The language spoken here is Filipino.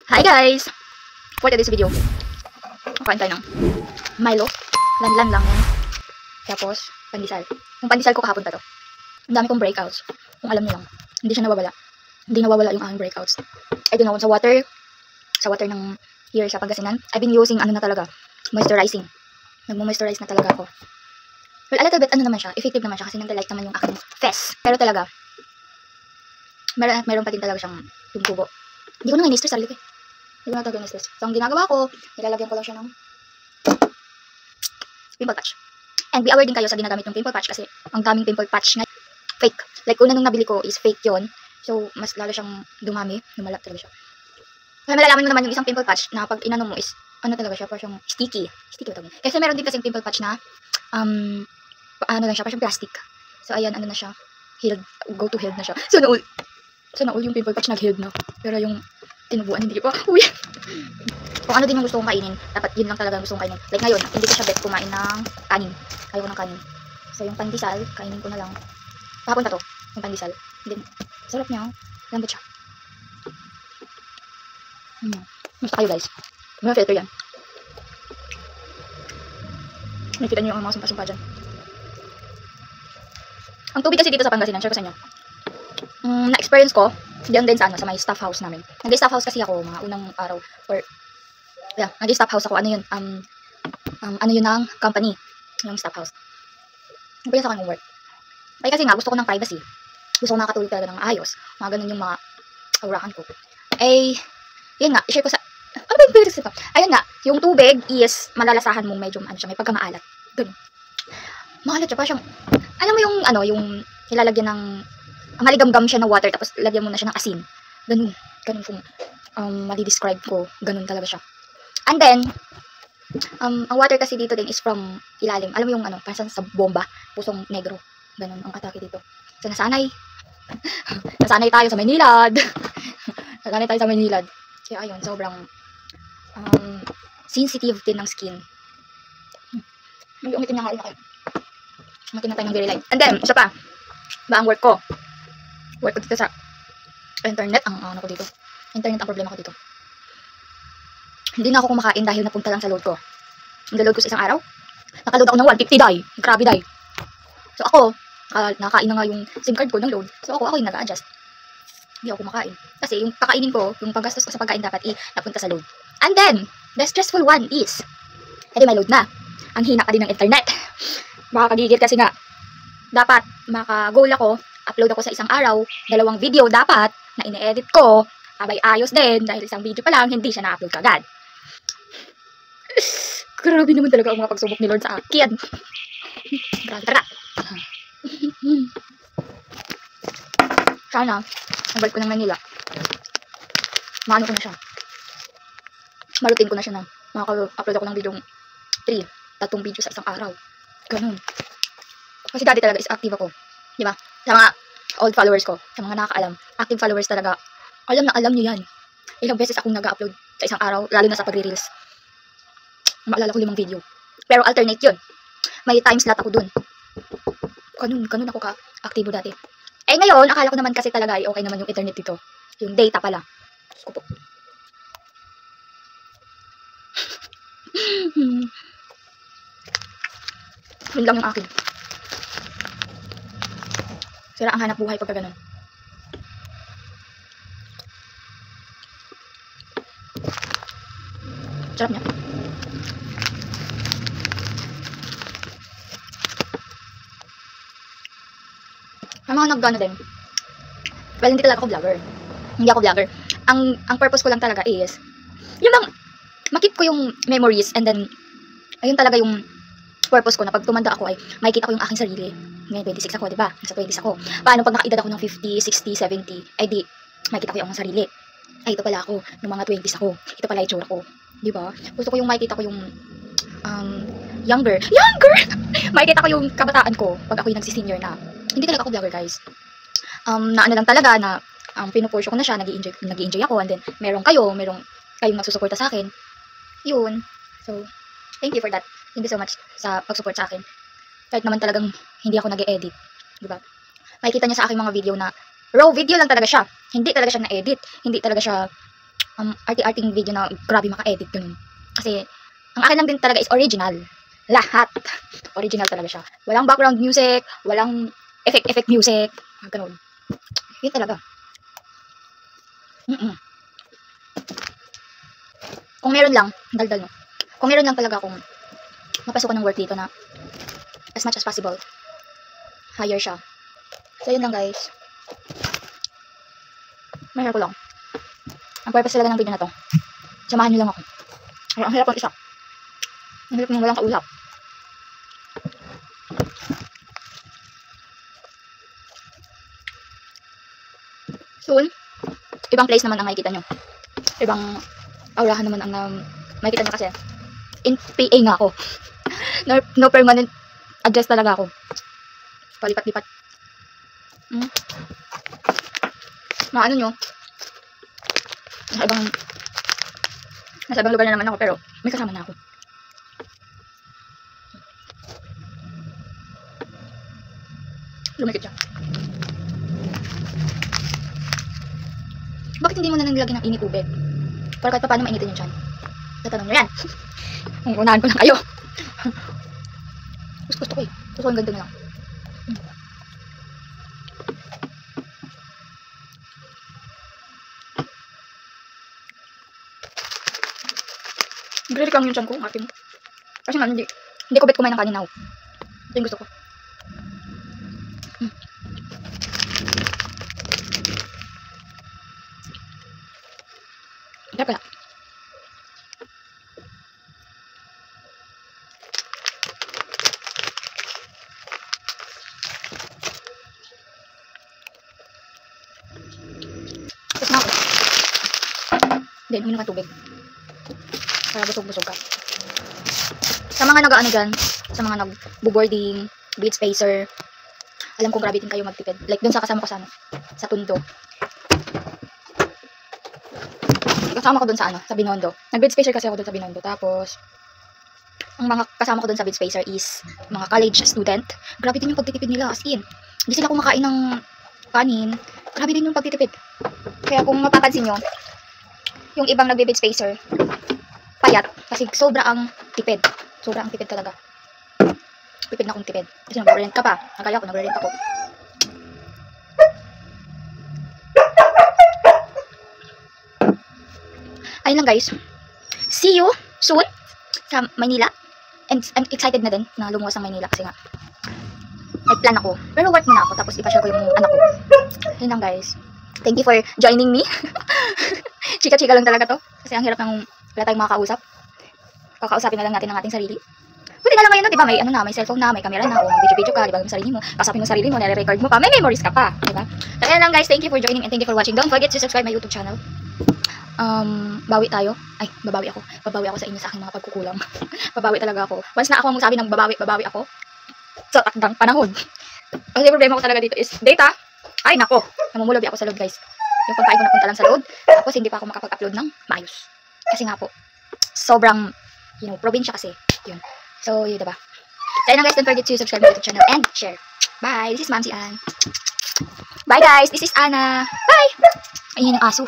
Hi guys! For today's video, kakain tayo ng Milo. Lanlan lang yan. Tapos, pandesal. Yung pandesal ko kahapon pa to. Ang dami kong breakouts. Kung alam niyo lang. Hindi siya nawawala. Hindi nawawala yung aking breakouts. I don't know, sa water ng here sa Pangasinan, I've been using ano na talaga, moisturizing. Nagmo-moisturize na talaga ako. Well, a little bit ano naman siya, effective naman siya kasi nag-light naman yung aking face. Pero talaga, meron pa din talaga siyang yung tubo. Hindi ko na nga in-stress sarili ko eh. Hindi ko na talaga in-stress. So, ang ginagawa ko, nilalagyan ko lang siya ng pimple patch. And be aware din kayo sa ginagamit yung pimple patch kasi ang daming pimple patch na fake. Like, una nung nabili ko is fake yon. So, mas lalo siyang dumami. Lumalak talaga siya. Kaya malalaman mo naman yung isang pimple patch na pag inano mo is, ano talaga siya, parang sticky. Sticky ba tawag? Kasi meron din kasing pimple patch na, ano lang siya, parang plastic. So, ayan, ano na siya, healed, go to healed na siya. Sana all yung pimple patch nag-healed na. Pero yung tinubuan, hindi pa. Uy! Kung ano din yung gusto kong kainin, dapat yun lang talaga gusto kong kainin. Like ngayon, hindi ko siya bet kumain ng kanin. Ayaw ko ng kanin. So, yung pandesal, kainin ko na lang. Kahapon pa to, yung pandesal. Then, sarap niya, lambot siya. Basta kayo guys. May filter yan. Nakita niyo yung mga sumpa-sumpa dyan. Ang tubig kasi dito sa Pangasinan, share ko sa inyo. Na-experience ko, diyan din sa may staff house namin. Nag-staff house kasi ako, mga unang araw. Or, yeah, nag-staff house ako. Ano yun? Ano yun ng company. Yung staff house. Nagpaya sa akin ng work. Ay kasi nga, gusto ko ng privacy. Gusto ko nakatulog talaga ng maayos. Mga ganun yung mga aurahan ko. Eh, yun nga, i-share ko sa... Ano ba yung pwede pa? Ayun nga, yung tubig is malalasahan mong medyo ano siya, may pagkamaalat. Ganun. Maalat siya, parang siyang... Alam mo yung, ano, yung nilalagyan ng... Maligamgam siya ng water, tapos lagyan mo na siya ng asin. Ganun. Ganun kung mali-describe ko. Ganun talaga siya. And then, ang water kasi dito din is from ilalim. Alam mo yung ano, parang sa bomba, pusong negro. Ganun ang atake dito. So, nasanay tayo sa Maynilad. Nasanay tayo sa Maynilad. Kaya ayun, sobrang sensitive din ng skin. Umitin niya nga ulit kayo. Umitin na tayo ng very light. And then, isa pa. Ba ang work ko? Work ko dito sa internet. Ang ano ko dito. Internet ang problema ko dito. Hindi na ako kumakain dahil napunta lang sa load ko. Ang load ko sa isang araw. Nakaload ako ng 150 dai. Grabe dai. So ako, nakain na nga yung SIM card ko ng load. So ako yung nag-a-adjust. Hindi ako kumakain. Kasi yung kakainin ko, yung paggastos ko sa pagkain dapat napunta sa load. And then, the stressful one is, edi may load na. Ang hina ka din ng internet. Makakagigil kasi nga, dapat maka-goal ako, upload ako sa isang araw, 2 video dapat, na ine-edit ko, abay ayos din, dahil isang video pa lang, hindi siya na-upload kagad. Grabe naman talaga ang mga pagsubok ni Lord sa akin. Grabe talaga. Sana, nabalik ko ng Manila. Maano ko na siya. Marutin ko na siya na makaka-upload ako ng video 3 video sa isang araw. Ganun. Kasi dati talaga is active ako. Di ba? Sa mga old followers ko, sa mga nakakaalam, active followers talaga, alam nyo yan. Ilang beses akong nag-upload sa isang araw, lalo na sa pagre-reels. Maalala ko 5 video. Pero alternate yun. May time slot ako dun. Ganun ako ka-active dati. Eh ngayon, akala ko naman kasi talaga ay okay naman yung internet dito. Yung data pala. Diyos ko po. Yun lang yung akin. Sira ang hanap buhay pagka ganun. Sarap niya. May mga nag-gano din. Well, hindi talaga ako vlogger. Hindi ako vlogger. Ang purpose ko lang talaga is, yung lang, makip ko yung memories and then, ayun talaga yung purpose ko na pag tumanda ako ay makikita ko yung aking sarili. Ngayon 26 ako, diba? Nasa 20s ako. Paano pag nakaedad ako ng 50, 60, 70, ay di, makikita ko yung aking sarili. Ay, ito pala ako. Nung mga 20s ako. Ito pala yung itsura ko. Diba? Gusto ko yung makikita ko yung younger! Makikita ko yung kabataan ko pag ako yung nagsisenior na. Hindi talaga ako vlogger, guys. Na ano lang talaga na pinupursyo ko na siya, nag-i-enjoy ako, and then merong kayong magsusuporta sa akin. Yun. So, thank you for that. Thank you so much sa pag-support sa akin. Kahit naman talagang hindi ako nag-e-edit. Diba? Makikita niyo sa aking mga video na raw video lang talaga siya. Hindi talaga siya na-edit. Hindi talaga siya arty-arting video na grabe maka-edit ganun. Kasi, ang akin lang din talaga is original. Lahat. Original talaga siya. Walang background music, walang effect music. Ganun. Yun talaga. Kung meron lang, daldal no. Kung meron lang talaga akong mapasukan ng work dito na as much as possible, hire siya. So, yun lang guys. Mahirap ko lang. Ang purpose talaga ng video na to, samahan nyo lang ako. Ang hirap ng isa. Ang hirap ng walang kausap. Soon, ibang place naman ang makikita nyo. Ibang aurahan naman ang makikita nyo kasi in PA nga ako. No permanent address talaga ako. Palipat-lipat. Maano nyo, nasa ibang lugar na naman ako, pero may kasama na ako. Lumikit siya. Bakit hindi mo na nilagyan ng init tubig? Para kahit pa paano mainitin yung tiyan. Tatanong nyo yan. Kung unahan ko lang kayo. Gusto ko eh. Gusto ko yung ganito na lang. Nagre-reclam yung tiyan ko, ate mo. Kasi nga, hindi ko bet kumain ng kanin now. Ito yung gusto ko. Kaya pala. Tapos na ako. Then, uminom ka tubig. Para busog-busog ka. Sa mga nag-ano dyan, sa mga nag-boarding, beach spacer, alam kong grabe din kayo magtipid. Like dun sa kasama ko sa Tondo. Kasama ko dun sa sa Binondo. Nag-beach spacer kasi ako dun sa Binondo. Tapos, ang mga kasama ko dun sa beach spacer is mga college student. Grabe din yung pagtitipid nila, as in. Hindi sila kumakain ng kanin. Grabe din yung pagtitipid. Kaya kung mapapansin nyo, yung ibang nagbe-beach spacer, payat. Kasi sobra ang tipid. Sobra ang tipid talaga. Tipid na akong tipid. Kasi nag-rent ka pa. Nakaya ko, nag-rent ako. Ayun lang guys. See you soon sa Maynila. And I'm excited na din na lumuwas ang Maynila kasi nga may plan ako. Pero work muna ako tapos ipashare ko yung anak ko. Ayun lang guys. Thank you for joining me. Chika-chika lang talaga to. Kasi ang hirap ng wala tayong makakausap. Kakausapin na lang natin ang ating sarili. Buti na lang ngayon, di ba? May may cellphone na, may camera na, o video ka, di ba? Yung sarili mo, kasapin mo sarili mo, nare-record mo pa, may memories ka pa, di ba? So, ayan lang guys, thank you for joining and thank you for watching. Don't forget to subscribe my YouTube channel. Bawi tayo. Ay, babawi ako. Babawi ako sa inyo sa aking mga pagkukulang. Babawi talaga ako. Once na ako magsabi ng babawi ako. So, takdang panahon. Ang problema ko talaga dito is data. Ay, nako. Namumulabi ako sa load, guys. Yung pagkain ko napunta lang sa load. Tapos, hindi pa ako makapag-upload ng maayos. Kasi nga po, sobrang, probinsya kasi. Yun. So, yun, diba? So, ayun guys, don't forget to subscribe to my YouTube channel and share. Bye! This is Ma'am si Ann. Bye, guys! This is Anna. Bye! Ayun yung aso.